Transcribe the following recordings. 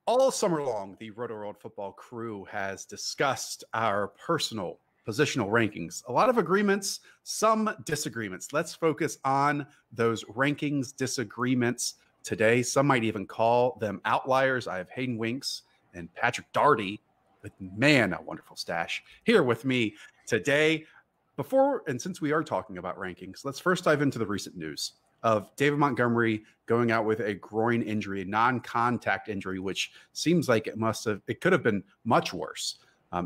All summer long, the Rotoworld football crew has discussed our personal positional rankings. A lot of agreements, some disagreements. Let's focus on those rankings disagreements today. Some might even call them outliers. I have Hayden Winks and Patrick Daugherty with, man, a wonderful stash here with me today. Since we are talking about rankings, let's first dive into the recent news of David Montgomery going out with a groin injury, a non-contact injury, which seems like it could have been much worse.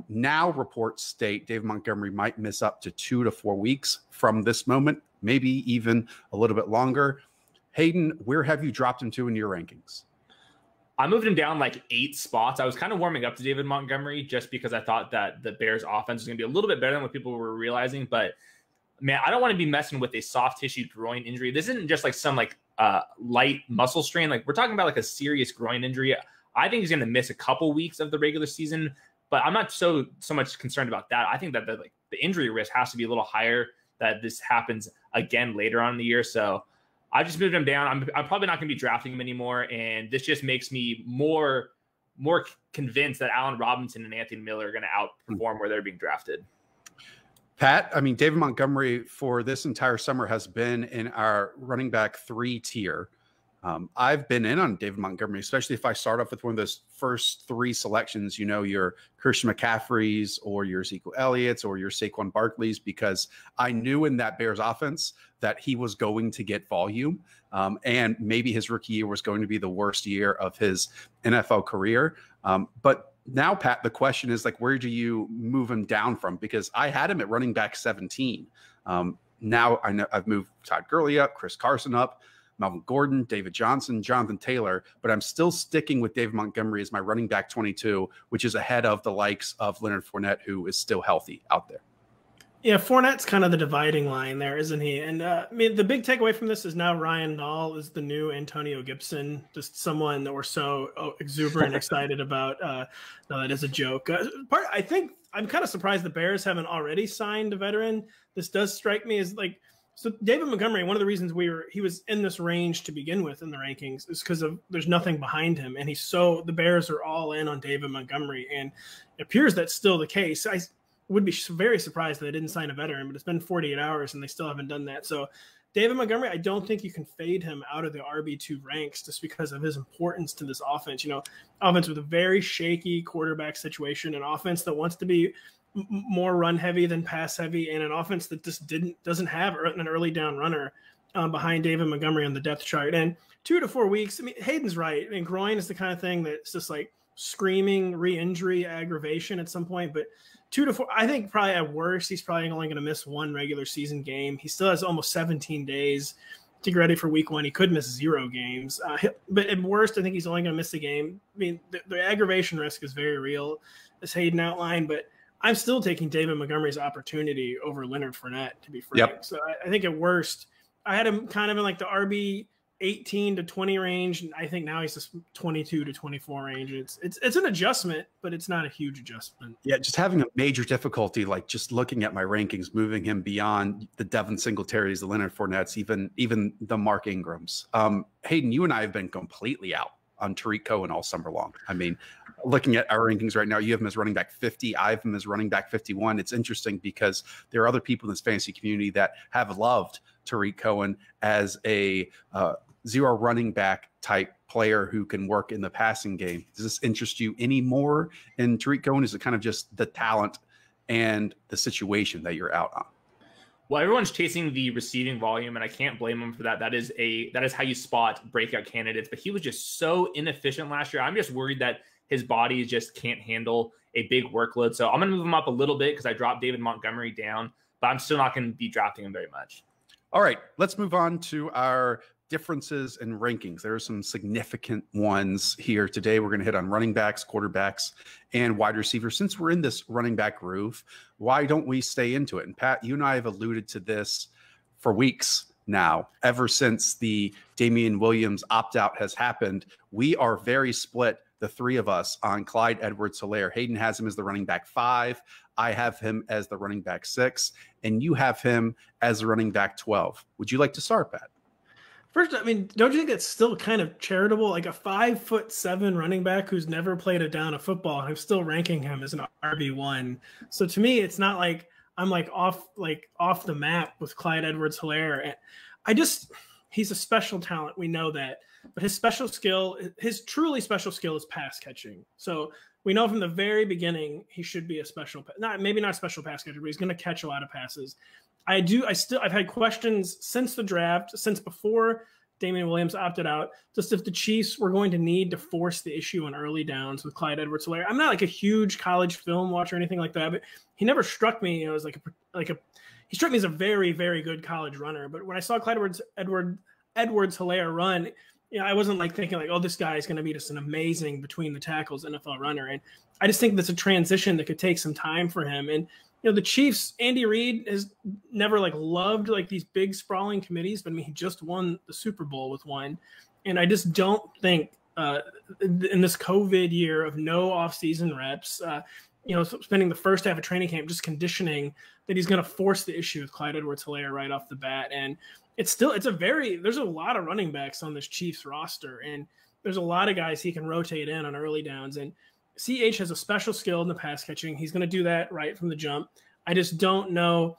Now reports state David Montgomery might miss up to 2 to 4 weeks from this moment, maybe even a little bit longer. Hayden, where have you dropped him to in your rankings? I moved him down like 8 spots. I was kind of warming up to David Montgomery just because I thought that the Bears offense was going to be a little bit better than what people were realizing, but man, I don't want to be messing with a soft tissue groin injury. This isn't just like some light muscle strain. Like we're talking about like a serious groin injury. I think he's going to miss a couple weeks of the regular season, but I'm not so much concerned about that. I think that the injury risk has to be a little higher that this happens again later on in the year. So I just moved him down. I'm probably not going to be drafting him anymore, and this just makes me more convinced that Allen Robinson and Anthony Miller are going to outperform where they're being drafted. Pat, I mean, David Montgomery for this entire summer has been in our running back 3 tier. I've been in on David Montgomery, especially if I start off with one of those first 3 selections, your Christian McCaffreys or your Ezekiel Elliott's or your Saquon Barkley's, because I knew in that Bears offense that he was going to get volume, and maybe his rookie year was going to be the worst year of his NFL career. But now, Pat, the question is where do you move him down from? Because I had him at running back 17. Now I know I've moved Todd Gurley up, Chris Carson up, Melvin Gordon, David Johnson, Jonathan Taylor, but I'm still sticking with David Montgomery as my running back 22, which is ahead of the likes of Leonard Fournette, who is still healthy out there. Yeah, Fournette's kind of the dividing line there, isn't he? And I mean, the big takeaway from this is now Ryan Nall is the new Antonio Gibson, just someone that we're so exuberant excited about. No, that is a joke. I think I'm kind of surprised the Bears haven't already signed a veteran. This does strike me as so David Montgomery, one of the reasons he was in this range to begin with in the rankings is because there's nothing behind him. And the Bears are all in on David Montgomery. And it appears that's still the case. I would be very surprised that they didn't sign a veteran, but it's been 48 hours and they still haven't done that. So David Montgomery, I don't think you can fade him out of the RB2 ranks just because of his importance to this offense. Offense with a very shaky quarterback situation, an offense that wants to be more run heavy than pass heavy, and an offense that just doesn't have an early down runner behind David Montgomery on the depth chart. And 2 to 4 weeks, I mean, Hayden's right. I mean, groin is the kind of thing that's just screaming re-injury aggravation at some point, but 2 to 4, I think probably at worst, he's probably only going to miss 1 regular season game. He still has almost 17 days to get ready for week 1. He could miss 0 games, but at worst, I think he's only going to miss a game. I mean, the aggravation risk is very real, as Hayden outlined, but I'm still taking David Montgomery's opportunity over Leonard Fournette, to be frank. Yep. So I think at worst, I had him kind of in the RB 18 to 20 range, and I think now he's just 22 to 24 range. It's an adjustment, but it's not a huge adjustment. Yeah, just having a major difficulty, just looking at my rankings, moving him beyond the Devin Singletaries, the Leonard Fournettes, even the Mark Ingrams. Hayden, you and I have been completely out on Tariq Cohen all summer long. I mean, looking at our rankings right now, you have him as running back 50. I have him as running back 51. It's interesting because there are other people in this fantasy community that have loved Tariq Cohen as a zero running back type player who can work in the passing game. Does this interest you any more in Tariq Cohen? Is it kind of just the talent and the situation that you're out on? Well, everyone's chasing the receiving volume, and I can't blame them for that. That is how you spot breakout candidates. But he was just so inefficient last year. I'm just worried that his body just can't handle a big workload. So I'm going to move him up a little bit because I dropped David Montgomery down, but I'm still not going to be drafting him very much. All right, let's move on to our differences in rankings. There are some significant ones here today. We're going to hit on running backs, quarterbacks, and wide receivers. Since we're in this running back groove, why don't we stay into it? And Pat, you and I have alluded to this for weeks now. Ever since the Damian Williams opt-out has happened, we are very split, the 3 of us, on Clyde Edwards-Helaire. Hayden has him as the running back 5. I have him as the running back 6. And you have him as the running back 12. Would you like to start, Pat? First, I mean, don't you think it's still kind of charitable? Like a 5'7" running back who's never played a down of football, and I'm still ranking him as an RB1. So to me, it's not like I'm like off the map with Clyde Edwards-Helaire. He's a special talent. We know that, but his truly special skill is pass catching. So we know from the very beginning he should be a maybe not a special pass catcher, but he's going to catch a lot of passes. I've had questions since the draft, since before Damian Williams opted out, just if the Chiefs were going to need to force the issue on early downs with Clyde Edwards-Helaire. I'm not like a huge college film watcher or anything like that, but he never struck me as he struck me as a very, very good college runner. But when I saw Clyde Edwards-Helaire run, I wasn't like thinking like, oh, this guy is going to be just an amazing between the tackles NFL runner. And I just think that's a transition that could take some time for him. And the Chiefs, Andy Reid has never loved these big sprawling committees, but I mean, he just won the Super Bowl with one. And I just don't think in this COVID year of no offseason reps, spending the first half of training camp just conditioning, that he's going to force the issue with Clyde Edwards-Helaire right off the bat. And there's a lot of running backs on this Chiefs roster, and there's a lot of guys he can rotate in on early downs. And CH has a special skill in the pass catching. He's going to do that right from the jump. I just don't know.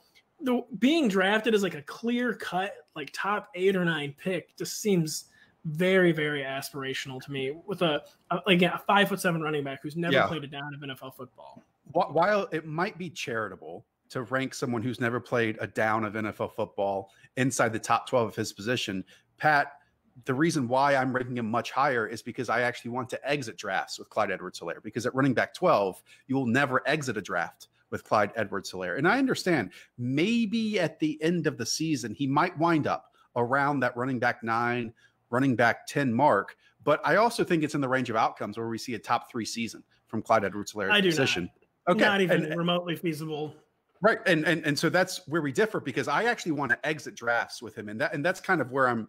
Being drafted as a clear cut, top 8 or 9 pick just seems very, very aspirational to me with a 5'7" running back who's never played a down of NFL football. While it might be charitable to rank someone who's never played a down of NFL football inside the top 12 of his position, Pat, the reason why I'm ranking him much higher is because I actually want to exit drafts with Clyde Edwards-Helaire, because at running back 12, you will never exit a draft with Clyde Edwards-Helaire. And I understand maybe at the end of the season, he might wind up around that running back 9, running back 10 mark. But I also think it's in the range of outcomes where we see a top 3 season from Clyde Edwards-Helaire's position. Not even remotely feasible. Right. And so that's where we differ, because I actually want to exit drafts with him. And that's kind of where I'm,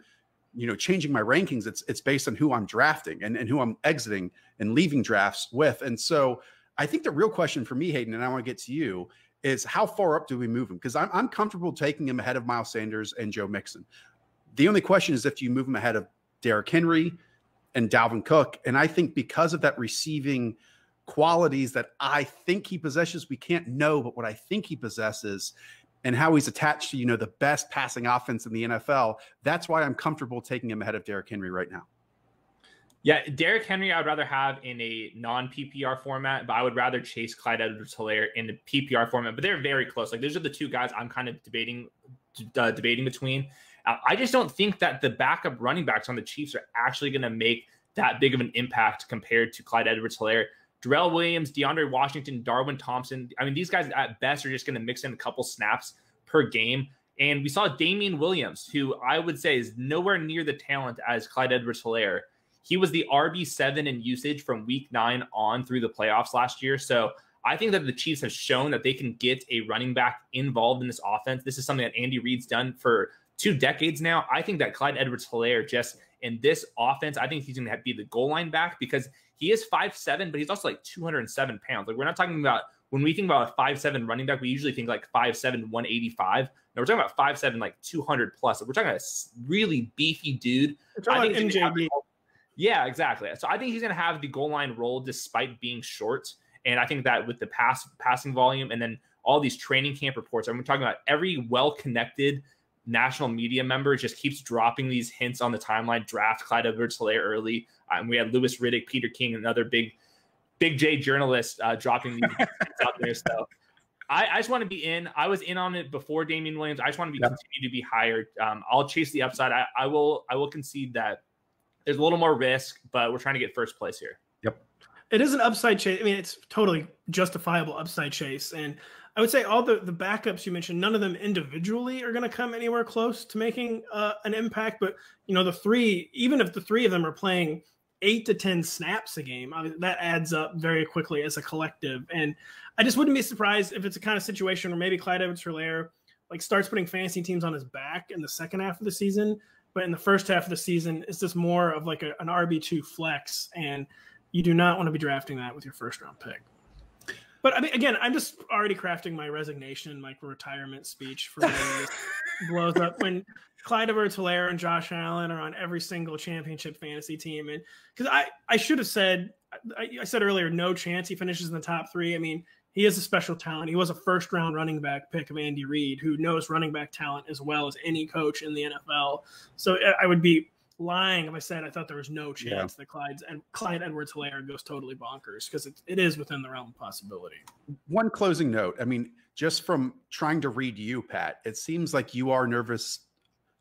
changing my rankings. It's based on who I'm drafting and who I'm exiting and leaving drafts with. And so I think the real question for me, Hayden, and I want to get to you, is how far up do we move him? Because I'm comfortable taking him ahead of Miles Sanders and Joe Mixon. The only question is if you move him ahead of Derrick Henry and Dalvin Cook. And I think because of that receiving qualities that I think he possesses, we can't know, but what I think he possesses and how he's attached to, the best passing offense in the NFL, that's why I'm comfortable taking him ahead of Derrick Henry right now. Yeah, Derrick Henry I would rather have in a non-PPR format, but I would rather chase Clyde Edwards-Helaire in the PPR format. But they're very close. Those are the two guys I'm kind of debating between. I just don't think that the backup running backs on the Chiefs are actually going to make that big of an impact compared to Clyde Edwards-Helaire. Darrell Williams, DeAndre Washington, Darwin Thompson. I mean, these guys at best are just going to mix in a couple snaps per game. And we saw Damian Williams, who I would say is nowhere near the talent as Clyde Edwards-Helaire. He was the RB7 in usage from week 9 on through the playoffs last year. So I think that the Chiefs have shown that they can get a running back involved in this offense. This is something that Andy Reid's done for 2 decades now. I think that Clyde Edwards-Helaire just in this offense, I think he's going to be the goal line back, because he is 5'7", but he's also 207 pounds. We're not talking about, when we think about a 5'7" running back, we usually think 5'7", 185. No, we're talking about 5'7", 200 plus. We're talking about a really beefy dude. I think MJB. Yeah, exactly. So I think he's going to have the goal line role despite being short. And I think that with the passing volume and then all these training camp reports, I'm talking about every well-connected national media member just keeps dropping these hints on the timeline. Draft Clyde Edwards-Helaire early. We had Louis Riddick, Peter King, another big J journalist dropping these hints out there. So I just want to be in. I was in on it before Damian Williams. I just want to continue to be higher. I'll chase the upside. I will concede that there's a little more risk, but we're trying to get first place here. Yep. It is an upside chase. I mean, it's totally justifiable upside chase. And I would say all the backups you mentioned, none of them individually are going to come anywhere close to making an impact. But, the 3, even if the 3 of them are playing 8 to 10 snaps a game, that adds up very quickly as a collective. And I just wouldn't be surprised if it's a kind of situation where maybe Clyde Edwards-Helaire starts putting fantasy teams on his back in the second half of the season. But in the first half of the season, it's just more of an RB2 flex. And you do not want to be drafting that with your first round pick. But I mean, again, I'm just already crafting my resignation, like retirement speech for when this blows up. When Clyde Edwards-Helaire and Josh Allen are on every single championship fantasy team, and because I should have said, I said earlier, no chance he finishes in the top 3. I mean, he is a special talent. He was a first-round running back pick of Andy Reid, who knows running back talent as well as any coach in the NFL. So I would be lying if I said I thought there was no chance that Clyde Edwards-Helaire goes totally bonkers, because it is within the realm of possibility. One closing note. I mean, just from trying to read you, Pat, it seems like you are nervous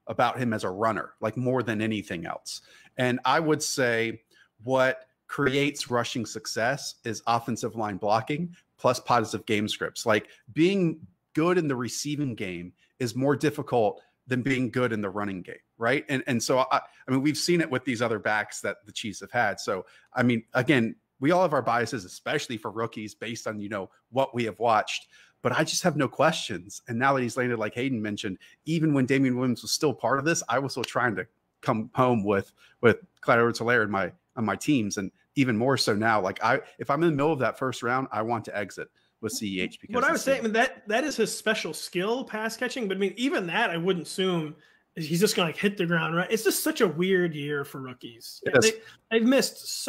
about him as a runner, like more than anything else. And I would say what creates rushing success is offensive line blocking plus positive game scripts. Like being good in the receiving game is more difficult than being good in the running game, right? And so, I mean, we've seen it with these other backs that the Chiefs have had. So, I mean, again, we all have our biases, especially for rookies based on, what we have watched. But I just have no questions. And now that he's landed, like Hayden mentioned, even when Damian Williams was still part of this, I was still trying to come home with Clyde Edwards-Helaire on my teams. And even more so now, like if I'm in the middle of that first round, I want to exit with CEH. Because what I was saying, I mean, that is his special skill, pass catching. But I mean, even that I wouldn't assume he's just going to hit the ground, right? It's just such a weird year for rookies. They've missed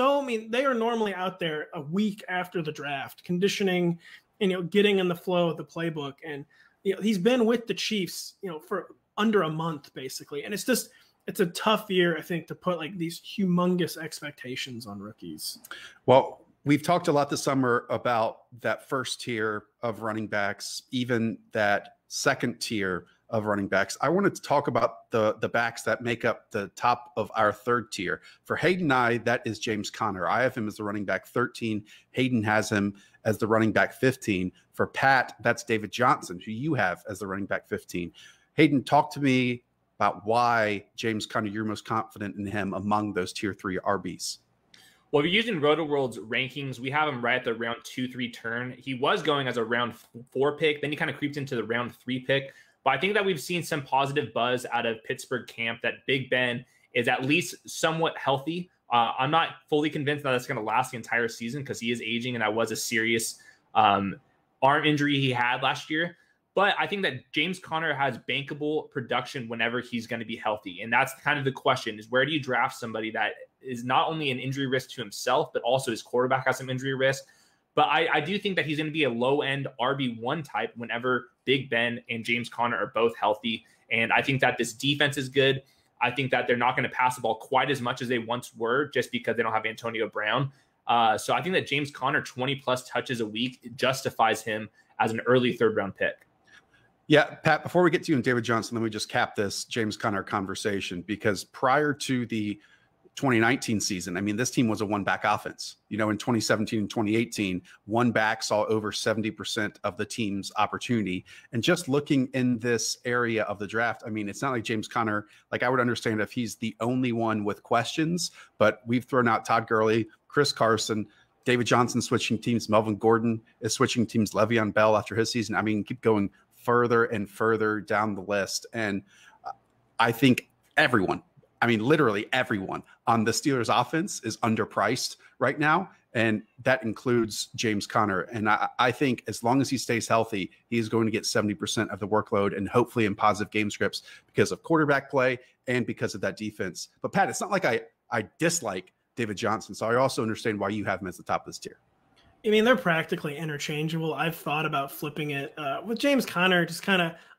they are normally out there a week after the draft, conditioning and, getting in the flow of the playbook. And, he's been with the Chiefs, for under a month basically. And it's a tough year, I think, to put like these humongous expectations on rookies. Well, we've talked a lot this summer about that first tier of running backs, even that second tier of running backs. I wanted to talk about the backs that make up the top of our third tier. For Hayden and I, that is James Conner. I have him as the running back 13. Hayden has him as the running back 15. For Pat, that's David Johnson, who you have as the running back 15. Hayden, talk to me about why James Conner, you're most confident in him among those tier 3 RBs. Well, if you're using Rotoworld's rankings, we have him right at the round 2-3 turn. He was going as a round 4 pick. Then he kind of creeped into the round 3 pick. But I think that we've seen some positive buzz out of Pittsburgh camp that Big Ben is at least somewhat healthy. I'm not fully convinced that that's going to last the entire season because he is aging, and that was a serious arm injury he had last year. But I think that James Conner has bankable production whenever he's going to be healthy. And that's kind of the question, is where do you draft somebody that is not only an injury risk to himself, but also his quarterback has some injury risk. But I do think that he's going to be a low-end RB1 type whenever Big Ben and James Conner are both healthy. And I think that this defense is good. I think that they're not going to pass the ball quite as much as they once were just because they don't have Antonio Brown. So I think that James Conner, 20-plus touches a week, justifies him as an early third-round pick. Yeah, Pat, before we get to you and David Johnson, let me just cap this James Conner conversation, because prior to the 2019 season, I mean, this team was a one-back offense. In 2017 and 2018, one back saw over 70% of the team's opportunity. And just looking in this area of the draft, I mean, it's not like James Conner, like I would understand if he's the only one with questions, but we've thrown out Todd Gurley, Chris Carson, David Johnson switching teams, Melvin Gordon is switching teams, Le'Veon Bell after his season. I mean, keep going further and further down the list. And I think everyone, I mean, literally everyone on the Steelers offense is underpriced right now. And that includes James Conner. And I think as long as he stays healthy, he's going to get 70% of the workload, and hopefully in positive game scripts because of quarterback play and because of that defense. But Pat, it's not like I dislike David Johnson. So I also understand why you have him as the top of this tier. I mean, they're practically interchangeable. I've thought about flipping it with James Conner.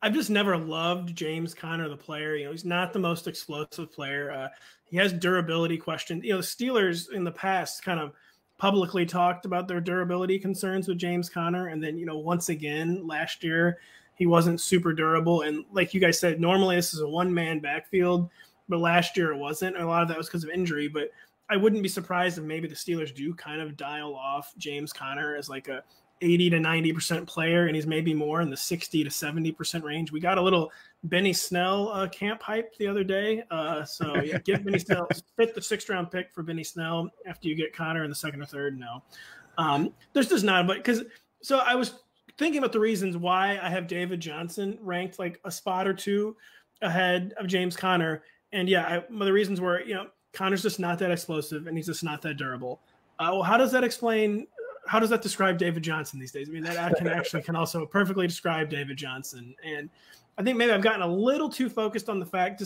I've just never loved James Conner, the player. He's not the most explosive player. He has durability questions. The Steelers in the past kind of publicly talked about their durability concerns with James Conner. And then, once again, last year, he wasn't super durable. And like you guys said, normally this is a one-man backfield, but last year it wasn't. And a lot of that was because of injury. But I wouldn't be surprised if maybe the Steelers do kind of dial off James Conner as like a 80 to 90% player, and he's maybe more in the 60 to 70% range. We got a little Benny Snell camp hype the other day. So yeah, give Benny Snell, fit the 6th-round pick for Benny Snell after you get Conner in the 2nd or 3rd. No, there's just not, but so I was thinking about the reasons why I have David Johnson ranked like a spot or two ahead of James Conner. And yeah, the reasons were, Conner's just not that explosive, and he's just not that durable. Well, how does that explain how does that describe David Johnson these days? I mean, that ad can also perfectly describe David Johnson. And I think maybe I've gotten a little too focused on the fact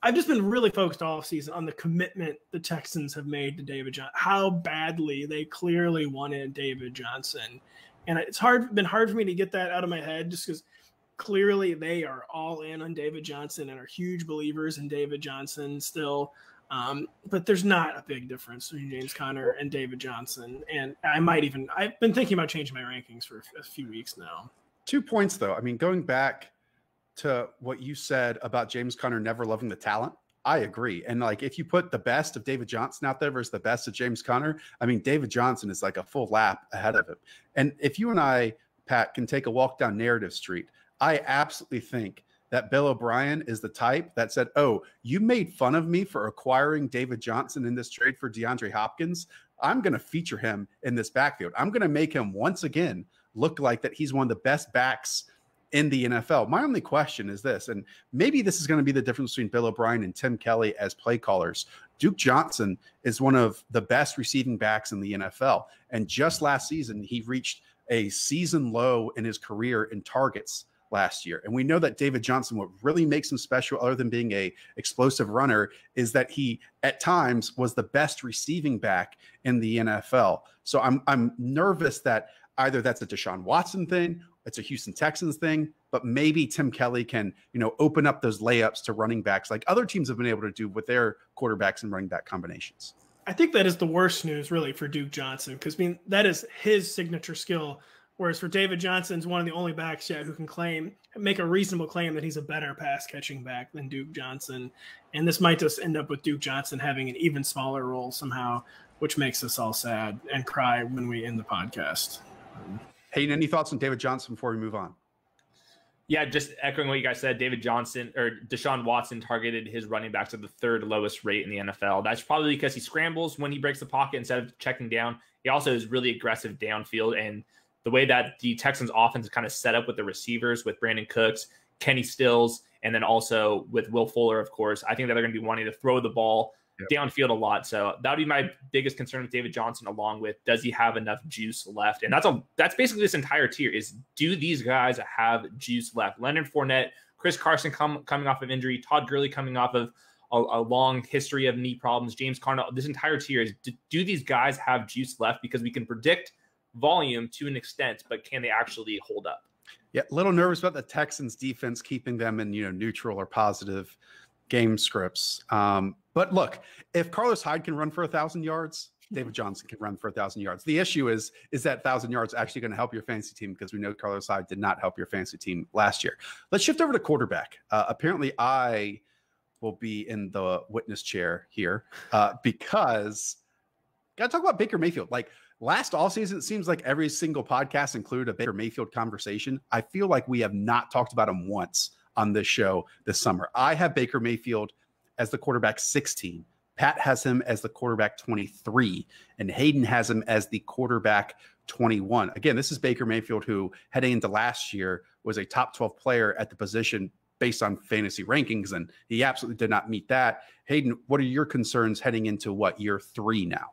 I've just been really focused all season on the commitment the Texans have made to David Johnson, how badly they clearly wanted David Johnson. And it's been hard for me to get that out of my head just because clearly they are all in on David Johnson and are huge believers in David Johnson still. But there's not a big difference between James Conner and David Johnson. And I've been thinking about changing my rankings for a few weeks now. 2 points though. I mean, going back to what you said about James Conner never loving the talent, I agree. And like, if you put the best of David Johnson out there versus the best of James Conner, I mean, David Johnson is like a full lap ahead of him. And if you and I, Pat, can take a walk down Narrative Street, I absolutely think that Bill O'Brien is the type that said, oh, you made fun of me for acquiring David Johnson in this trade for DeAndre Hopkins. I'm going to feature him in this backfield. I'm going to make him once again look like that he's one of the best backs in the NFL. My only question is this, and maybe this is going to be the difference between Bill O'Brien and Tim Kelly as play callers. Duke Johnson is one of the best receiving backs in the NFL. And just last season, he reached a season low in his career in targets last year. And we know that David Johnson, what really makes him special other than being a explosive runner, is that he at times was the best receiving back in the NFL. So I'm nervous that either that's a Deshaun Watson thing, it's a Houston Texans thing, but maybe Tim Kelly can, open up those layups to running backs like other teams have been able to do with their quarterbacks and running back combinations. I think that is the worst news really for Duke Johnson, because that is his signature skill. Whereas for David Johnson's one of the only backs yet who can make a reasonable claim that he's a better pass catching back than Duke Johnson. And this might just end up with Duke Johnson having an even smaller role somehow, which makes us all sad and cry when we end the podcast. Hayden, any thoughts on David Johnson before we move on? Yeah, just echoing what you guys said, David Johnson or Deshaun Watson targeted his running backs at the third lowest rate in the NFL. That's probably because he scrambles when he breaks the pocket instead of checking down. He also is really aggressive downfield, and the way that the Texans offense is kind of set up with the receivers, with Brandon Cooks, Kenny Stills, and then also with Will Fuller, of course, I think that they're going to be wanting to throw the ball downfield a lot. So that would be my biggest concern with David Johnson, along with, does he have enough juice left? And that's basically this entire tier is, do these guys have juice left? Leonard Fournette, Chris Carson coming off of injury, Todd Gurley coming off of a long history of knee problems, James Conner, this entire tier is, do these guys have juice left? Because we can predict volume to an extent, but can they actually hold up? Yeah, a little nervous about the Texans defense keeping them in neutral or positive game scripts. But look, if Carlos Hyde can run for 1,000 yards, David Johnson can run for 1,000 yards. The issue is that 1,000 yards actually going to help your fantasy team? Because we know Carlos Hyde did not help your fantasy team last year. Let's shift over to quarterback. Apparently, I will be in the witness chair here because got to talk about Baker Mayfield. Like last offseason, it seems like every single podcast included a Baker Mayfield conversation. I feel like we have not talked about him once on this show this summer. I have Baker Mayfield as the quarterback 16. Pat has him as the quarterback 23, and Hayden has him as the quarterback 21. Again, this is Baker Mayfield, who heading into last year was a top 12 player at the position based on fantasy rankings, and he absolutely did not meet that. Hayden, what are your concerns heading into year 3 now?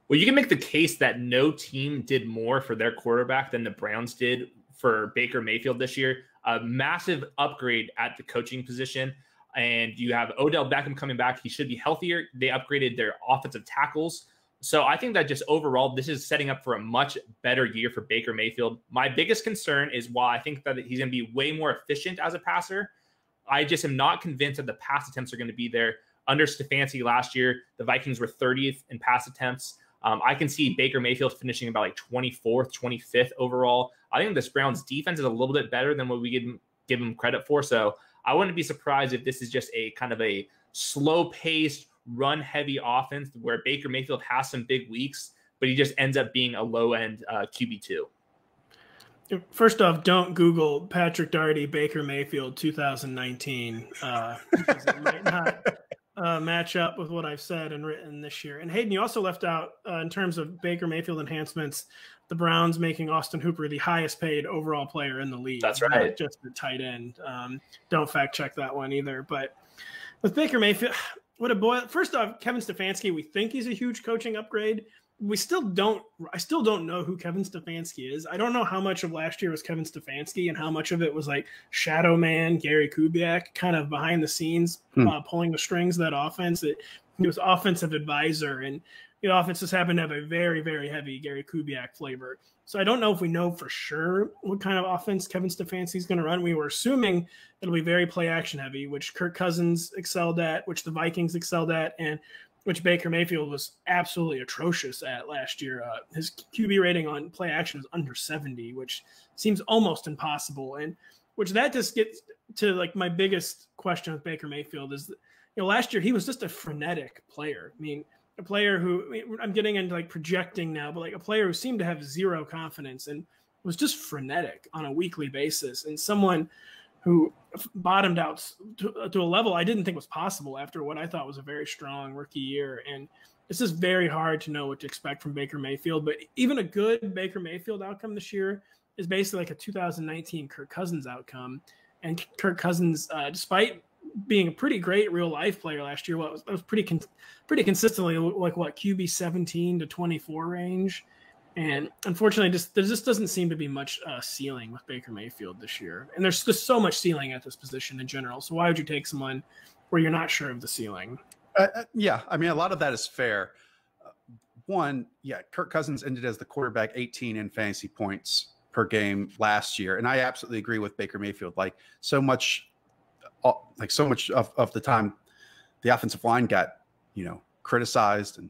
Well, you can make the case that no team did more for their quarterback than the Browns did for Baker Mayfield this year. A massive upgrade at the coaching position. And you have Odell Beckham coming back. He should be healthier. They upgraded their offensive tackles. So I think that just overall, this is setting up for a much better year for Baker Mayfield. My biggest concern is, while I think that he's going to be way more efficient as a passer, I just am not convinced that the pass attempts are going to be there. Under Stefanski last year, the Vikings were 30th in pass attempts. I can see Baker Mayfield finishing about 24th, 25th overall. I think this Browns defense is a little bit better than what we give him credit for. So I wouldn't be surprised if this is just a kind of a slow-paced, run-heavy offense where Baker Mayfield has some big weeks, but he just ends up being a low-end QB2. First off, don't Google Patrick Daugherty, Baker Mayfield 2019 because it might not match up with what I've said and written this year. And Hayden, you also left out in terms of Baker Mayfield enhancements, the Browns making Austin Hooper the highest paid overall player in the league. That's right. Not just the tight end. Don't fact check that one either. But with Baker Mayfield, what a boy. First off, Kevin Stefanski, we think he's a huge coaching upgrade. I still don't know who Kevin Stefanski is. I don't know how much of last year was Kevin Stefanski and how much of it was like shadow man Gary Kubiak kind of behind the scenes pulling the strings of that offense. He was offensive advisor, and the offense just happened to have a very, very heavy Gary Kubiak flavor. So I don't know if we know for sure what kind of offense Kevin Stefanski is going to run. We were assuming it'll be very play action heavy, which Kirk Cousins excelled at, which the Vikings excelled at, and which Baker Mayfield was absolutely atrocious at last year. His QB rating on play action is under 70, which seems almost impossible. And which that just gets to like my biggest question with Baker Mayfield is, last year he was just a frenetic player. I mean, a player who, I'm getting into like projecting now, but like a player who seemed to have zero confidence and was just frenetic on a weekly basis, and someone who bottomed out to a level I didn't think was possible after what I thought was a very strong rookie year. And it's just very hard to know what to expect from Baker Mayfield. But even a good Baker Mayfield outcome this year is basically like a 2019 Kirk Cousins outcome. And Kirk Cousins, despite being a pretty great real life player last year, was pretty consistently like QB 17 to 24 range. And unfortunately, there just doesn't seem to be much ceiling with Baker Mayfield this year. And there's just so much ceiling at this position in general. So why would you take someone where you're not sure of the ceiling? Yeah, I mean, a lot of that is fair. Kirk Cousins ended as the quarterback 18 in fantasy points per game last year. And I absolutely agree with Baker Mayfield. Like so much of the time, the offensive line got, criticized. And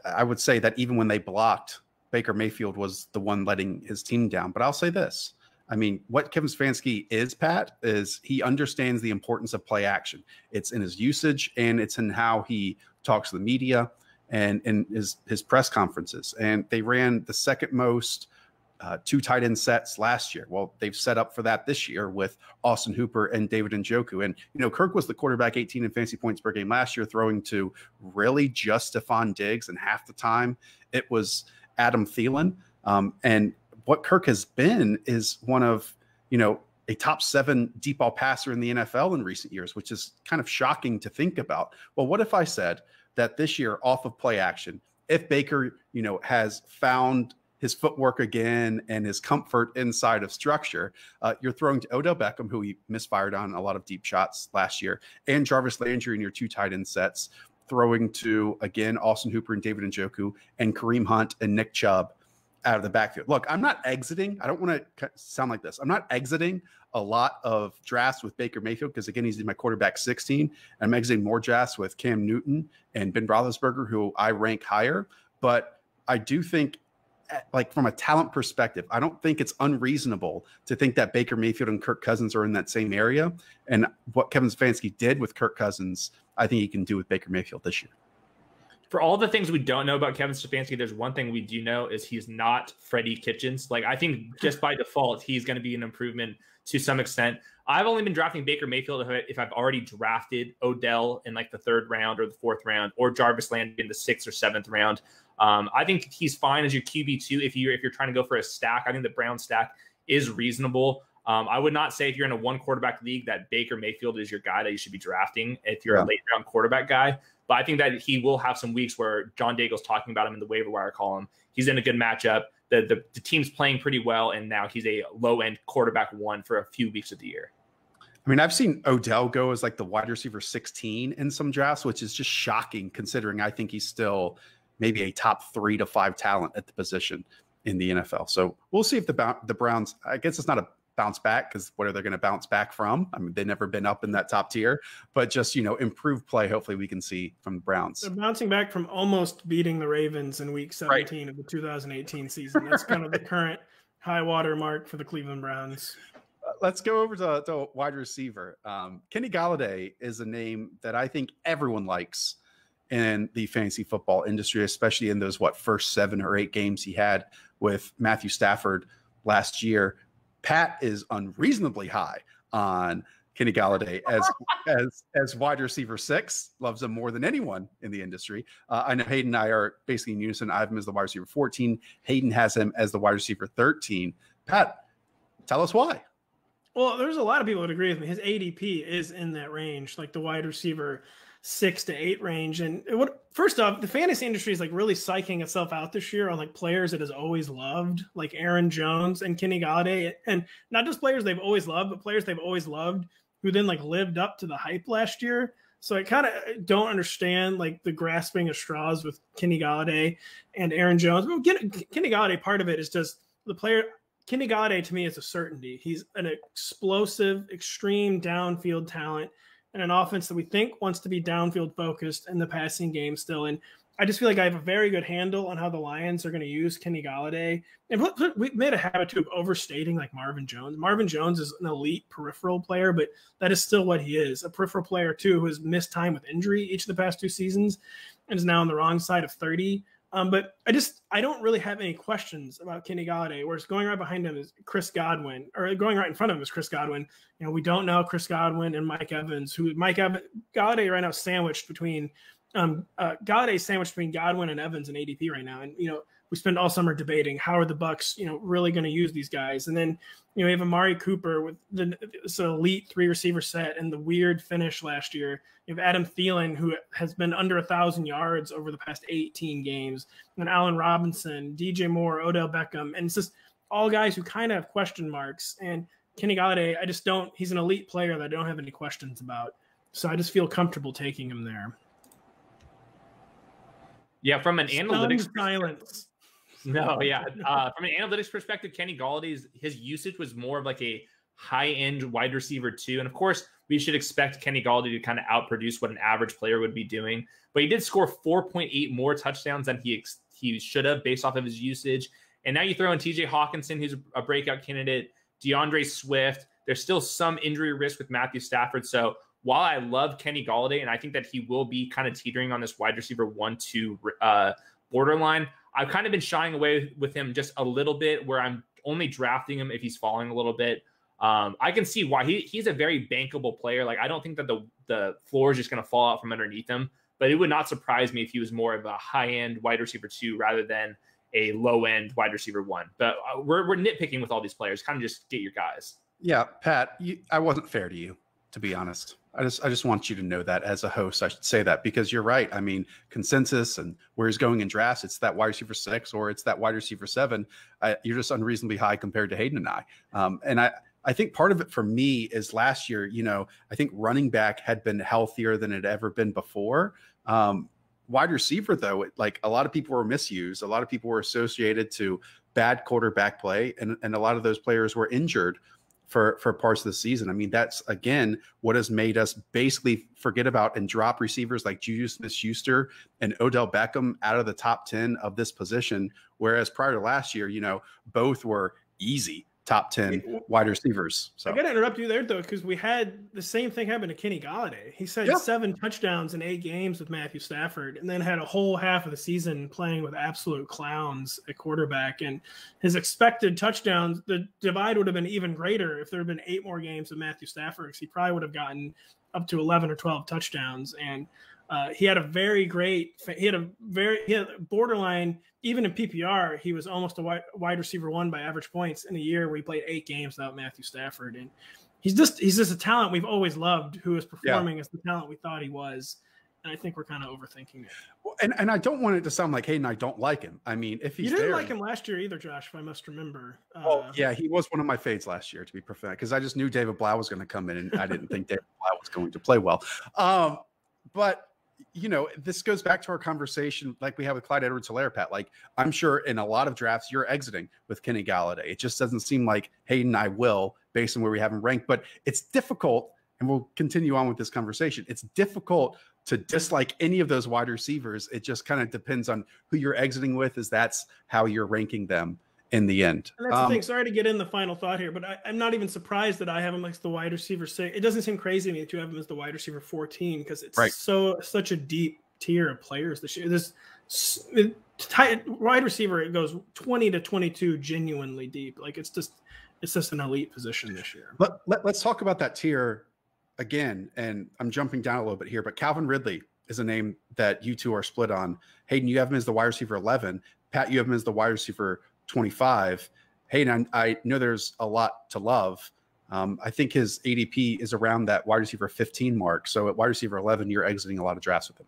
I would say that even when they blocked, Baker Mayfield was the one letting his team down. But I'll say this. I mean, what Kevin Stefanski is, Pat, is he understands the importance of play action. It's in his usage, and it's in how he talks to the media and in his press conferences. And they ran the second most 2 tight end sets last year. Well, they've set up for that this year with Austin Hooper and David Njoku. And, Kirk was the quarterback 18 in fantasy points per game last year, throwing to really just Stefon Diggs. And half the time it was Adam Thielen. And what Kirk has been is one of, a top 7 deep ball passer in the NFL in recent years, which is kind of shocking to think about. Well, what if I said that this year off of play action, if Baker, has found his footwork again and his comfort inside of structure, you're throwing to Odell Beckham, who he misfired on a lot of deep shots last year, and Jarvis Landry in your 2 tight end sets, throwing to, again, Austin Hooper and David Njoku and Kareem Hunt and Nick Chubb out of the backfield. Look, I'm not exiting. I don't want to sound like this. I'm not exiting a lot of drafts with Baker Mayfield because, again, he's in my quarterback 16. I'm exiting more drafts with Cam Newton and Ben Roethlisberger, who I rank higher. But I do think, like from a talent perspective, I don't think it's unreasonable to think that Baker Mayfield and Kirk Cousins are in that same area. And what Kevin Stefanski did with Kirk Cousins, I think he can do with Baker Mayfield this year. For all the things we don't know about Kevin Stefanski, there's one thing we do know is he's not Freddie Kitchens. Like, I think just by default, he's going to be an improvement to some extent. I've only been drafting Baker Mayfield if I've already drafted Odell in like the 3rd round or the 4th round, or Jarvis Landry in the 6th or 7th round. I think he's fine as your QB2 if you're trying to go for a stack. I think the Brown stack is reasonable. I would not say if you're in a 1 quarterback league that Baker Mayfield is your guy that you should be drafting if you're a late round quarterback guy. But I think that he will have some weeks where John Daigle's talking about him in the waiver wire column. He's in a good matchup. The team's playing pretty well, and now he's a low-end quarterback 1 for a few weeks of the year. I mean, I've seen Odell go as like the wide receiver 16 in some drafts, which is just shocking considering I think he's still maybe a top 3 to 5 talent at the position in the NFL. So we'll see if the Browns, I guess it's not a bounce back because what are they going to bounce back from? I mean, they've never been up in that top tier, but just, improved play. Hopefully we can see from the Browns. They're bouncing back from almost beating the Ravens in week 17 of the 2018 season. That's kind of the current high water mark for the Cleveland Browns. Let's go over to wide receiver. Kenny Golladay is a name that I think everyone likes in the fantasy football industry, especially in those, first 7 or 8 games he had with Matthew Stafford last year. Pat is unreasonably high on Kenny Golladay as wide receiver 6, loves him more than anyone in the industry. I know Hayden and I are basically in unison. I have him as the wide receiver 14. Hayden has him as the wide receiver 13. Pat, tell us why. Well, there's a lot of people that agree with me. His ADP is in that range, like the wide receiver 6 to 8 range. And first off, the fantasy industry is like really psyching itself out this year on like players it has always loved, like Aaron Jones and Kenny Golladay, and not just players they've always loved, but players they've always loved who then like lived up to the hype last year. So I kind of don't understand like the grasping of straws with Kenny Golladay and Aaron Jones. Well, Kenny Golladay, part of it is just the player. Kenny Golladay to me is a certainty. He's an explosive, extreme downfield talent and an offense that we think wants to be downfield focused in the passing game still. And I just feel like I have a very good handle on how the Lions are going to use Kenny Golladay. And we've made a habit too of overstating like Marvin Jones. Marvin Jones is an elite peripheral player, but that is still what he is, a peripheral player too, who has missed time with injury each of the past 2 seasons and is now on the wrong side of 30. But I don't really have any questions about Kenny Golladay, whereas going right behind him is Chris Godwin, or going right in front of him is Chris Godwin. You know, we don't know Chris Godwin and Mike Evans, Golladay right now sandwiched between Golladay sandwiched between Godwin and Evans and ADP right now. And, you know, we spend all summer debating how are the Bucs, you know, really going to use these guys. And then, you know, we have Amari Cooper with this elite 3 receiver set and the weird finish last year. You have Adam Thielen, who has been under 1,000 yards over the past 18 games, and Allen Robinson, DJ Moore, Odell Beckham. And it's just all guys who kind of have question marks. And Kenny Golladay, he's an elite player that I don't have any questions about. So I just feel comfortable taking him there. Yeah, from an analytics silence. No, yeah. From an analytics perspective, Kenny Galladay's his usage was more of like a high-end wide receiver too. And of course, we should expect Kenny Golladay to kind of outproduce what an average player would be doing. But he did score 4.8 more touchdowns than he should have based off of his usage. And now you throw in TJ Hawkinson, who's a breakout candidate, DeAndre Swift. There's still some injury risk with Matthew Stafford. So while I love Kenny Golladay, and I think that he will be kind of teetering on this wide receiver 1-2 borderline, I've kind of been shying away with him just a little bit, where I'm only drafting him if he's falling a little bit. I can see why he's a very bankable player. Like, I don't think that the floor is just going to fall out from underneath him, but it would not surprise me if he was more of a high-end wide receiver 2 rather than a low-end wide receiver 1. But we're nitpicking with all these players. Kind of just get your guys. Yeah, Pat, I wasn't fair to you, to be honest. I just want you to know that as a host, I should say that, because you're right. I mean, consensus and where he's going in drafts, it's that wide receiver 6 or it's that wide receiver 7. You're just unreasonably high compared to Hayden and I. And I think part of it for me is last year, you know, I think running back had been healthier than it had ever been before. Wide receiver, though, like a lot of people were misused. A lot of people were associated to bad quarterback play. And a lot of those players were injured for parts of the season. I mean, that's, again, what has made us basically forget about and drop receivers like Juju Smith-Schuster and Odell Beckham out of the top 10 of this position. Whereas prior to last year, you know, both were easy top 10 wide receivers. So I got to interrupt you there, though, because we had the same thing happen to Kenny Golladay. He said 7 touchdowns in 8 games with Matthew Stafford, and then had a whole half of the season playing with absolute clowns at quarterback. And his expected touchdowns, the divide would have been even greater if there had been 8 more games of Matthew Stafford, because he probably would have gotten up to 11 or 12 touchdowns. And he had borderline, even in PPR, he was almost a wide receiver 1 by average points in a year where he played 8 games without Matthew Stafford. And he's just a talent we've always loved, who is performing as the talent we thought he was. And I think we're kind of overthinking it. Well, and I don't want it to sound like Hayden, I don't like him. I mean, if he's you didn't like him last year either, Josh, if I must remember. Yeah, he was one of my fades last year, to be perfect, because I just knew David Blau was going to come in, and I didn't think David Blau was going to play well. But you know, this goes back to our conversation like we had with Clyde Edwards-Helaire, Pat. Like, I'm sure in a lot of drafts you're exiting with Kenny Golladay. It just doesn't seem like Hayden and I will, based on where we have him ranked. But it's difficult, and we'll continue on with this conversation. It's difficult to dislike any of those wide receivers. It just kind of depends on who you're exiting with, as that's how you're ranking them in the end. And that's the thing. Sorry to get in the final thought here, but I'm not even surprised that I have him as the wide receiver 6. It doesn't seem crazy to me that you have him as the wide receiver 14, because it's such a deep tier of players this year. This wide receiver, it goes 20 to 22 genuinely deep. Like, it's just an elite position this year. Let's talk about that tier again. And I'm jumping down a little bit here, but Calvin Ridley is a name that you two are split on. Hayden, you have him as the wide receiver 11. Pat, you have him as the wide receiver 25. Hey, I know there's a lot to love, I think his ADP is around that wide receiver 15 mark. So at wide receiver 11, you're exiting a lot of drafts with him.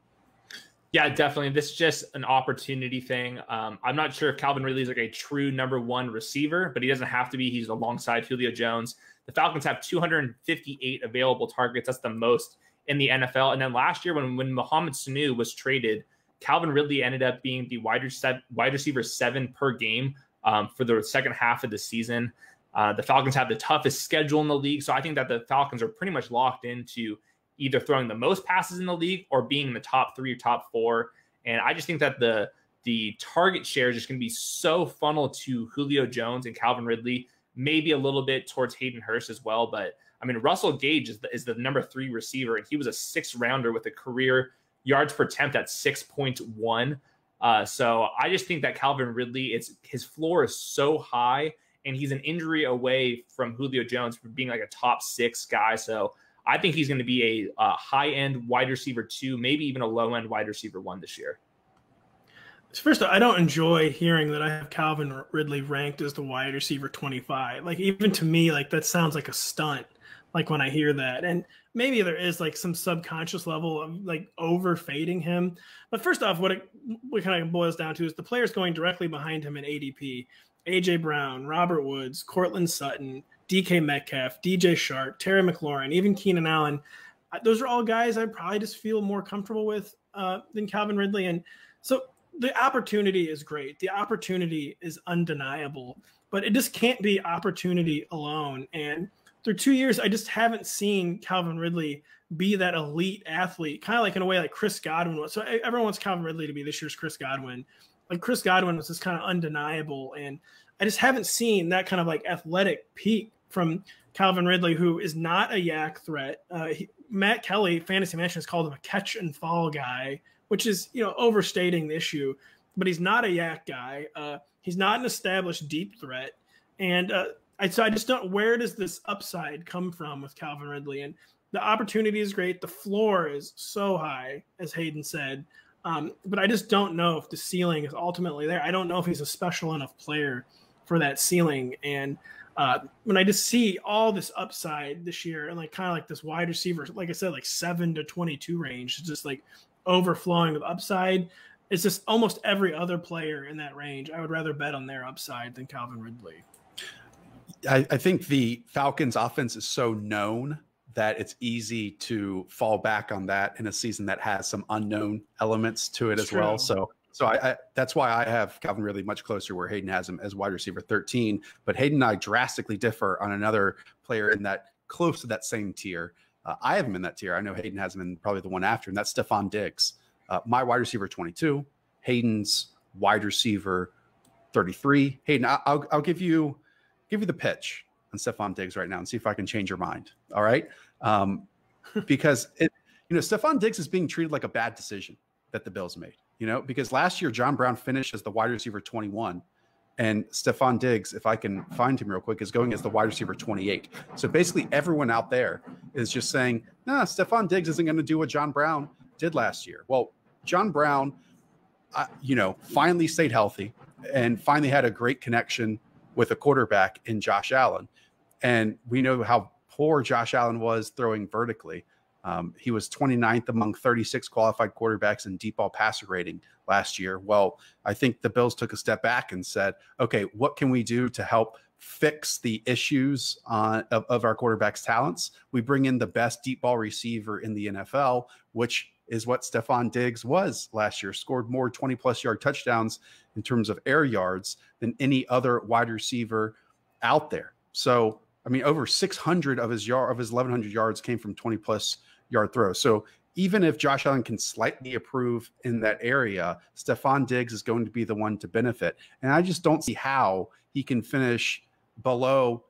Yeah, definitely. This is just an opportunity thing. I'm not sure if Calvin Ridley is like a true number one receiver, but he doesn't have to be. He's alongside Julio Jones. The Falcons have 258 available targets. That's the most in the NFL. And then last year when Mohamed Sanu was traded, Calvin Ridley ended up being the wide receiver 7 per game for the second half of the season. The Falcons have the toughest schedule in the league. So I think that the Falcons are pretty much locked into either throwing the most passes in the league or being in the top 3 or top 4. And I just think that the target share is just going to be so funneled to Julio Jones and Calvin Ridley, maybe a little bit towards Hayden Hurst as well. But I mean, Russell Gage is the number 3 receiver, and he was a 6th rounder with a career yards per attempt at 6.1. So I just think that Calvin Ridley, his floor is so high, and he's an injury away from Julio Jones from being like a top 6 guy. So I think he's going to be a high-end wide receiver 2, maybe even a low-end wide receiver 1 this year. First of all, I don't enjoy hearing that I have Calvin Ridley ranked as the wide receiver 25. Like, even to me, like, that sounds like a stunt, like, when I hear that. And maybe there is, like, some subconscious level of, like, over-fading him. But first off, what kind of boils down to is the players going directly behind him in ADP. A.J. Brown, Robert Woods, Cortland Sutton, DK Metcalf, DJ Shark, Terry McLaurin, even Keenan Allen. Those are all guys I probably just feel more comfortable with than Calvin Ridley. And so the opportunity is great. The opportunity is undeniable, but it just can't be opportunity alone. And through 2 years, I just haven't seen Calvin Ridley be that elite athlete, kind of like in a way like Chris Godwin was. So everyone wants Calvin Ridley to be this year's Chris Godwin. Like Chris Godwin was just kind of undeniable. And I just haven't seen that kind of like athletic peak from Calvin Ridley, who is not a yak threat. Matt Kelly, Fantasy Mansion, has called him a catch and fall guy, which is, overstating the issue, but he's not a yak guy. He's not an established deep threat. And I just don't, where does this upside come from with Calvin Ridley? And the opportunity is great. The floor is so high, as Hayden said. But I just don't know if the ceiling is ultimately there. I don't know if he's a special enough player for that ceiling. And when I just see all this upside this year and like kind of like this wide receiver, like I said, like 7 to 22 range, just like overflowing with upside, it's just almost every other player in that range. I would rather bet on their upside than Calvin Ridley. I think the Falcons offense is so known that it's easy to fall back on that in a season that has some unknown elements to it as well. So I that's why I have Calvin Ridley much closer where Hayden has him as wide receiver 13. But Hayden and I drastically differ on another player in that close to that same tier. I have him in that tier. I know Hayden has him in probably the one after, and that's Stefon Diggs. My wide receiver 22, Hayden's wide receiver 33. Hayden, I'll give you the pitch on Stefon Diggs right now and see if I can change your mind. All right. Because Stefon Diggs is being treated like a bad decision that the Bills made, because last year John Brown finished as the wide receiver 21 and Stefon Diggs, if I can find him real quick, is going as the wide receiver 28. So basically everyone out there is just saying, nah, Stefon Diggs isn't going to do what John Brown did last year. Well, John Brown, finally stayed healthy and finally had a great connection with a quarterback in Josh Allen. And we know how poor Josh Allen was throwing vertically. He was 29th among 36 qualified quarterbacks in deep ball passer rating last year. Well, I think the Bills took a step back and said, okay, what can we do to help fix the issues of our quarterback's talents? We bring in the best deep ball receiver in the NFL, which is what Stefon Diggs was last year, scored more 20-plus yard touchdowns in terms of air yards than any other wide receiver out there. So, I mean, over 600 of his 1,100 yards came from 20-plus yard throws. So even if Josh Allen can slightly improve in that area, Stefon Diggs is going to be the one to benefit. And I just don't see how he can finish below,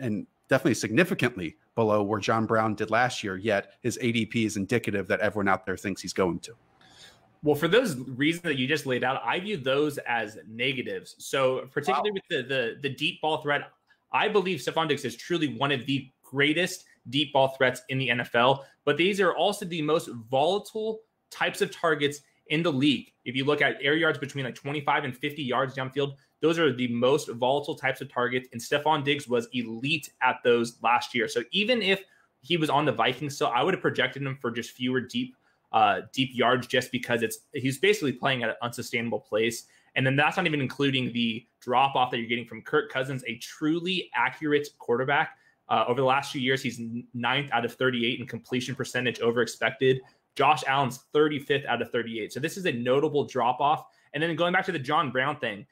and definitely significantly below, where John Brown did last year, yet his ADP is indicative that everyone out there thinks he's going to. Well, for those reasons that you just laid out, I view those as negatives. So particularly with the deep ball threat, I believe Stefon Diggs is truly one of the greatest deep ball threats in the NFL, but these are also the most volatile types of targets in the league. If you look at air yards between like 25 and 50 yards downfield, those are the most volatile types of targets. And Stefon Diggs was elite at those last year. So even if he was on the Vikings still, I would have projected him for just fewer deep yards, just because he's basically playing at an unsustainable place. And then that's not even including the drop off that you're getting from Kirk Cousins, a truly accurate quarterback. Over the last few years, he's 9th out of 38 in completion percentage over expected. Josh Allen's 35th out of 38. So this is a notable drop off. And then going back to the John Brown thing,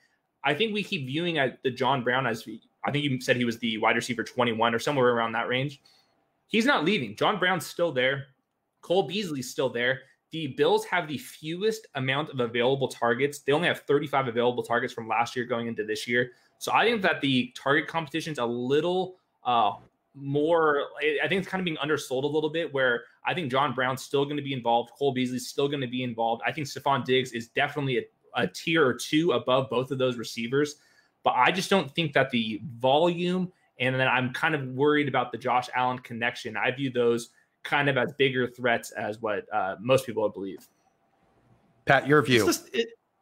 I think we keep viewing at the John Brown as, I think you said he was the wide receiver 21 or somewhere around that range. He's not leaving. John Brown's still there. Cole Beasley's still there. The Bills have the fewest amount of available targets. They only have 35 available targets from last year going into this year. So I think that the target competition is a little more, I think it's kind of being undersold a little bit, where I think John Brown's still going to be involved. Cole Beasley's still going to be involved. I think Stefon Diggs is definitely a tier or two above both of those receivers. But I just don't think that the volume, and then I'm kind of worried about the Josh Allen connection. I view those kind of as bigger threats as what most people believe. Pat, your view.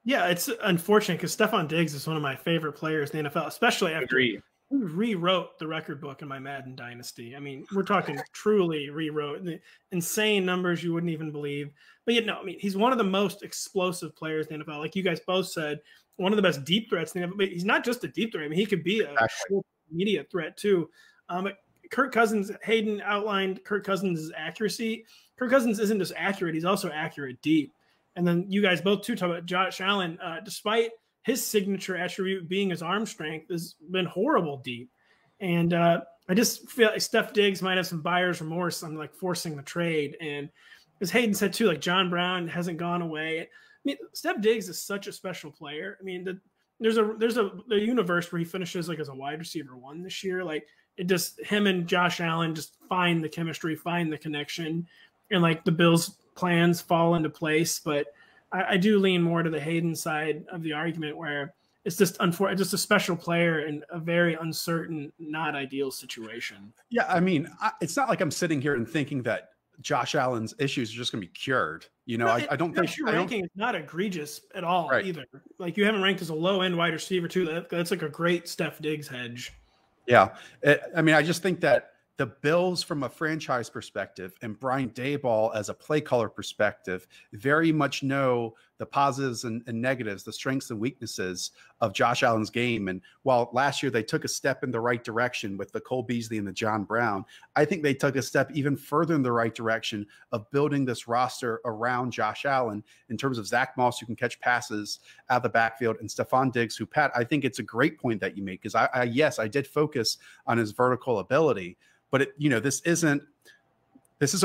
It's unfortunate because Stefon Diggs is one of my favorite players in the NFL, especially after he rewrote the record book in my Madden dynasty. I mean, we're talking truly rewrote the insane numbers you wouldn't even believe. But he's one of the most explosive players in the NFL. Like you guys both said, one of the best deep threats in the NFL. But he's not just a deep threat. I mean, he could be a immediate threat too. Kirk Cousins, Hayden outlined Kirk Cousins' accuracy. Kirk Cousins isn't just accurate, he's also accurate deep. And then you guys both too talk about Josh Allen, despite his signature attribute being his arm strength, has been horrible deep. And I just feel like Steph Diggs might have some buyer's remorse on like forcing the trade. And as Hayden said too, like John Brown hasn't gone away. I mean, Steph Diggs is such a special player. I mean, there's a universe where he finishes like as a wide receiver 1 this year. Like it just, him and Josh Allen just find the chemistry, find the connection, and like the Bills' plans fall into place. But I do lean more to the Hayden side of the argument, where it's just just a special player in a very uncertain, not ideal situation. Yeah, I mean, it's not like I'm sitting here and thinking that Josh Allen's issues are just going to be cured. I don't think your ranking is not egregious at all either. Like you haven't ranked as a low end wide receiver too. That's like a great Steph Diggs hedge. Yeah. I just think that the Bills from a franchise perspective and Brian Daboll as a play caller perspective very much know the positives and negatives, the strengths and weaknesses of Josh Allen's game. And while last year they took a step in the right direction with the Cole Beasley and the John Brown, I think they took a step even further in the right direction of building this roster around Josh Allen in terms of Zach Moss, who can catch passes out of the backfield, and Stefon Diggs, who, Pat, I think it's a great point that you make, because I did focus on his vertical ability. But this isn't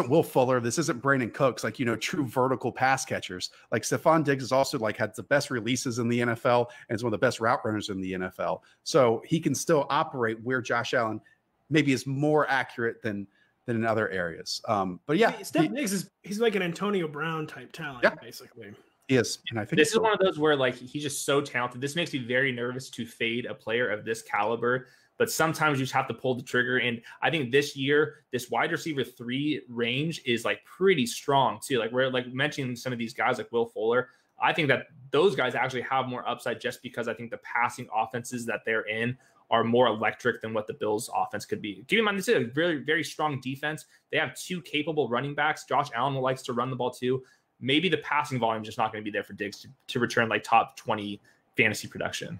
Will Fuller. This isn't Brandon Cooks, true vertical pass catchers. Like Stefon Diggs is also had the best releases in the NFL and is one of the best route runners in the NFL. So he can still operate where Josh Allen maybe is more accurate than in other areas. But yeah, Stefon Diggs he's like an Antonio Brown type talent, basically. He is, and I think this is one of those where he's just so talented. This makes me very nervous to fade a player of this caliber. But sometimes you just have to pull the trigger. And I think this year, this wide receiver 3 range is pretty strong too. We're mentioning some of these guys like Will Fuller. I think that those guys actually have more upside, just because I think the passing offenses that they're in are more electric than what the Bills offense could be. Keep in mind, this is a very, very strong defense. They have 2 capable running backs. Josh Allen likes to run the ball too. Maybe the passing volume is just not going to be there for Diggs to return top 20 fantasy production.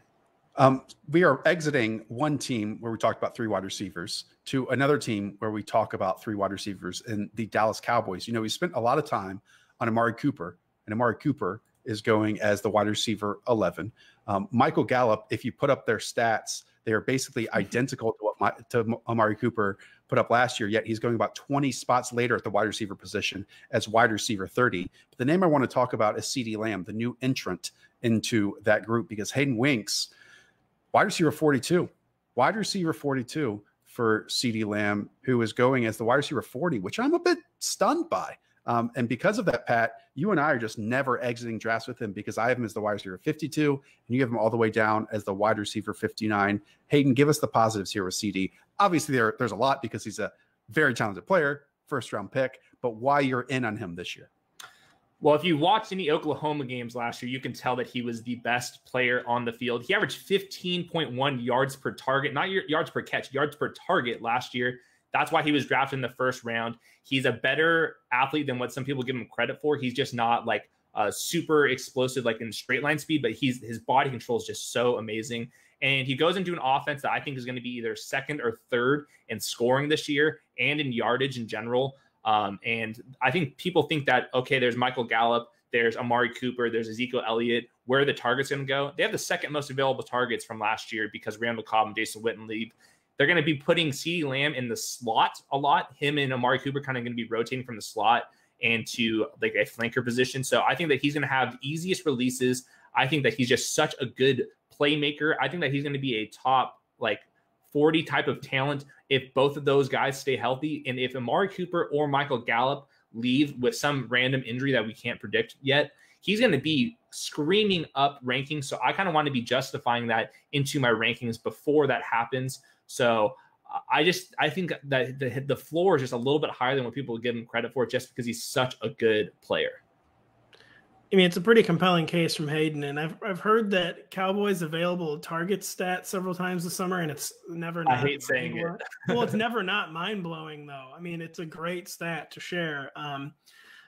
We are exiting one team where we talked about 3 wide receivers to another team where we talk about 3 wide receivers in the Dallas Cowboys. We spent a lot of time on Amari Cooper, and Amari Cooper is going as the wide receiver 11. Michael Gallup, if you put up their stats, they are basically identical to Amari Cooper put up last year, yet he's going about 20 spots later at the wide receiver position as wide receiver 30. But the name I want to talk about is CeeDee Lamb, the new entrant into that group, because Hayden Winks, wide receiver 42 for CeeDee Lamb, who is going as the wide receiver 40, which I'm a bit stunned by. And because of that, Pat, you and I are just never exiting drafts with him, because I have him as the wide receiver 52, and you have him all the way down as the wide receiver 59. Hayden, give us the positives here with CeeDee. Obviously, there's a lot, because he's a very talented player, first-round pick, but why you're in on him this year? Well, if you watched any Oklahoma games last year, you can tell that he was the best player on the field. He averaged 15.1 yards per target, not yards per catch, yards per target last year. That's why he was drafted in the first round. He's a better athlete than what some people give him credit for. He's just not like super explosive, like in straight line speed, but his body control is just so amazing. And he goes into an offense that I think is going to be either second or third in scoring this year and in yardage in general. And I think people think that, okay, there's Michael Gallup, there's Amari Cooper, there's Ezekiel Elliott. Where are the targets going to go? They have the second most available targets from last year because Randall Cobb and Jason Witten leave. They're going to be putting CeeDee Lamb in the slot a lot. Him and Amari Cooper kind of going to be rotating from the slot into like a flanker position. So I think that he's going to have easiest releases. I think that he's just such a good playmaker. I think that he's going to be a top like 40 type of talent if both of those guys stay healthy. And if Amari Cooper or Michael Gallup leave with some random injury that we can't predict yet, he's going to be screaming up rankings. So I kind of want to be justifying that into my rankings before that happens. So I think that the floor is just a little bit higher than what people give him credit for just because he's such a good player. I mean, it's a pretty compelling case from Hayden, and I've heard that Cowboys available target stat several times this summer, and it's never. I hate saying it. Well, it's never not mind blowing though. I mean, it's a great stat to share,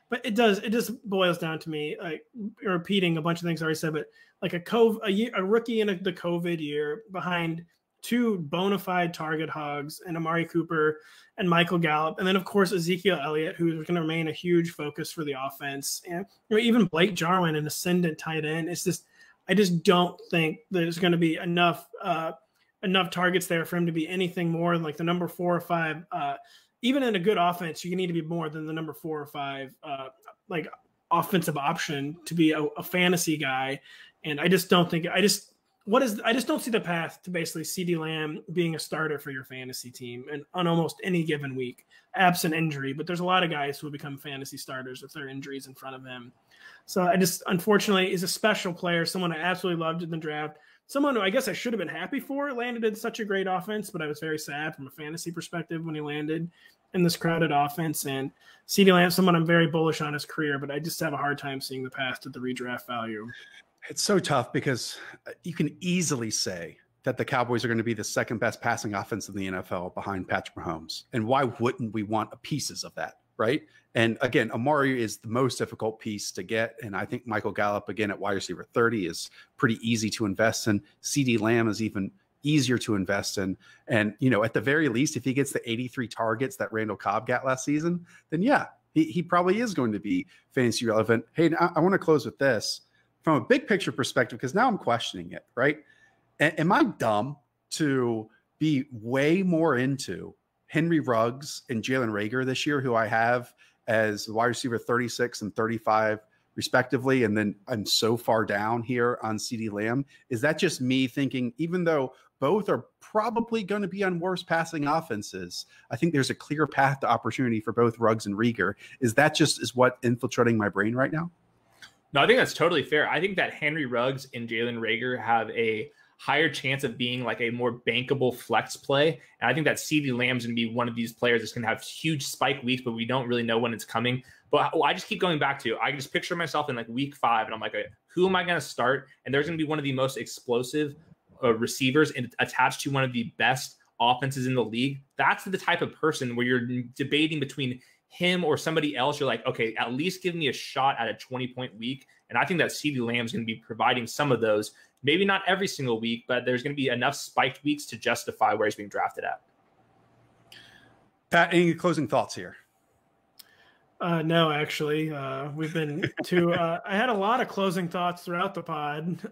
but it just boils down to me like repeating a bunch of things I already said, but like a rookie in the COVID year behind two bona fide target hogs and Amari Cooper and Michael Gallup. And then, of course, Ezekiel Elliott, who's going to remain a huge focus for the offense. And even Blake Jarwin, an ascendant tight end. It's just, I just don't think there's going to be enough targets there for him to be anything more than like the number 4 or 5. Even in a good offense, you need to be more than the number 4 or 5 like offensive option to be a fantasy guy. And I just don't think I just don't see the path to basically CeeDee Lamb being a starter for your fantasy team and on almost any given week, absent injury. But there's a lot of guys who will become fantasy starters if there are injuries in front of him. So unfortunately, he's a special player, someone I absolutely loved in the draft, someone who I guess I should have been happy for, landed in such a great offense, but I was very sad from a fantasy perspective when he landed in this crowded offense. And CeeDee Lamb, someone I'm very bullish on his career, but I just have a hard time seeing the path to the redraft value. It's so tough because you can easily say that the Cowboys are going to be the second best passing offense in the NFL behind Patrick Mahomes. And why wouldn't we want pieces of that, right? And again, Amari is the most difficult piece to get. And I think Michael Gallup, again, at wide receiver 30 is pretty easy to invest in. CeeDee Lamb is even easier to invest in. And, at the very least, if he gets the 83 targets that Randall Cobb got last season, then yeah, he probably is going to be fantasy relevant. Hey, I want to close with this. From a big picture perspective, because now I'm questioning it, right? Am I dumb to be way more into Henry Ruggs and Jalen Reagor this year, who I have as wide receiver 36 and 35 respectively, and then I'm so far down here on CeeDee Lamb? Is that just me thinking, even though both are probably going to be on worse passing offenses, I think there's a clear path to opportunity for both Ruggs and Reagor? Is that just what infiltrating my brain right now? No, I think that's totally fair. I think that Henry Ruggs and Jalen Reagor have a higher chance of being like a more bankable flex play. And I think that CeeDee Lamb's going to be one of these players that's going to have huge spike weeks, but we don't really know when it's coming. But I just keep going back to, I just picture myself in like week 5 and I'm like, who am I going to start? And there's going to be one of the most explosive receivers attached to one of the best offenses in the league. That's the type of person where you're debating between him or somebody else. You're like, okay, at least give me a shot at a 20-point week. And I think that CeeDee Lamb is going to be providing some of those, maybe not every single week, but there's going to be enough spiked weeks to justify where he's being drafted at. Pat, any closing thoughts here? No, actually, we've been to, I had a lot of closing thoughts throughout the pod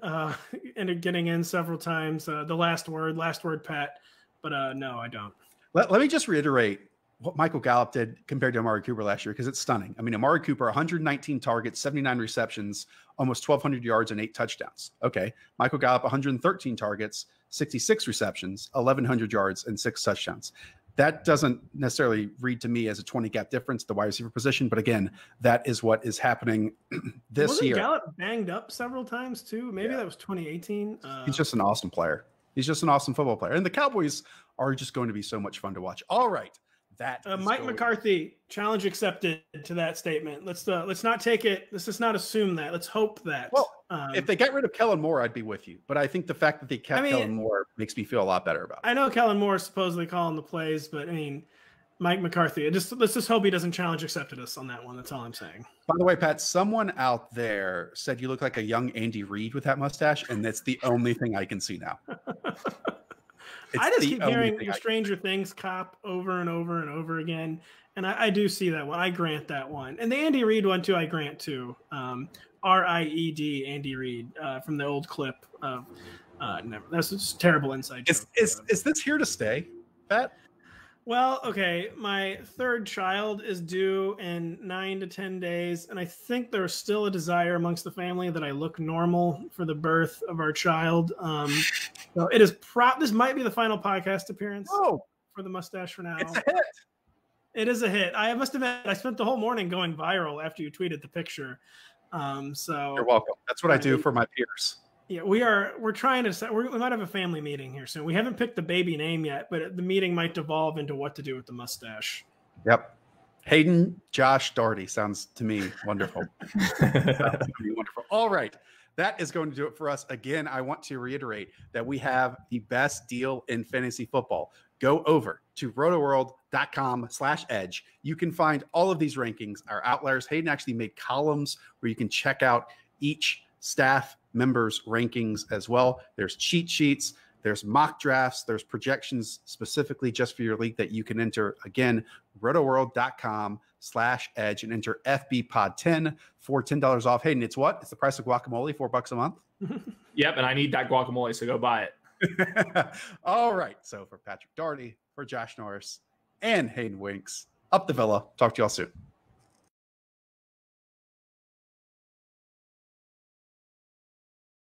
and getting in several times. The last word, Pat, but no, I don't. Let me just reiterate what Michael Gallup did compared to Amari Cooper last year, because it's stunning. I mean, Amari Cooper, 119 targets, 79 receptions, almost 1,200 yards and 8 touchdowns. Okay. Michael Gallup, 113 targets, 66 receptions, 1,100 yards and 6 touchdowns. That doesn't necessarily read to me as a 20 gap difference at the wide receiver position. But again, that is what is happening this year. Gallup banged up several times too. Maybe that was 2018. He's just an awesome player. He's just an awesome football player. And the Cowboys are just going to be so much fun to watch. All right. that. Mike McCarthy, challenge accepted to that statement. Let's not take it. Let's just not assume that. Let's hope that. Well, if they get rid of Kellen Moore, I'd be with you. But I think the fact that they kept Kellen Moore makes me feel a lot better about it. I know Kellen Moore is supposedly calling the plays, but I mean, Mike McCarthy. Let's just hope he doesn't challenge accepted us on that one. That's all I'm saying. By the way, Pat, someone out there said you look like a young Andy Reid with that mustache, and that's the only thing I can see now. I just keep hearing Stranger Things cop over and over and over again, and I do see that one. I grant that one, and the Andy Reid one too. I grant too. RIED Andy Reid from the old clip of. That's just terrible inside joke. Is this here to stay, Pat? Well, okay. My third child is due in 9 to 10 days, and I think there's still a desire amongst the family that I look normal for the birth of our child. So it is this might be the final podcast appearance for the mustache for now. It's a hit. It is a hit. I must admit, I spent the whole morning going viral after you tweeted the picture. So you're welcome. That's what I do for my peers. Yeah, we're trying to we might have a family meeting here soon. We haven't picked the baby name yet, but the meeting might devolve into what to do with the mustache. Yep. Hayden Josh Daugherty sounds to me wonderful. Wonderful. All right. That is going to do it for us. Again, I want to reiterate that we have the best deal in fantasy football. Go over to rotoworld.com/edge. You can find all of these rankings, our outliers. Hayden actually made columns where you can check out each staff members' rankings as well. There's cheat sheets, there's mock drafts, there's projections specifically just for your league that you can enter. Again, rotoworld.com/edge and enter FBPod10 for $10 off. Hayden, it's what? It's the price of guacamole, $4 a month. Yep, and I need that guacamole, so go buy it. All right. So for Patrick Daugherty, for Josh Norris, and Hayden Winks, up the villa. Talk to y'all soon.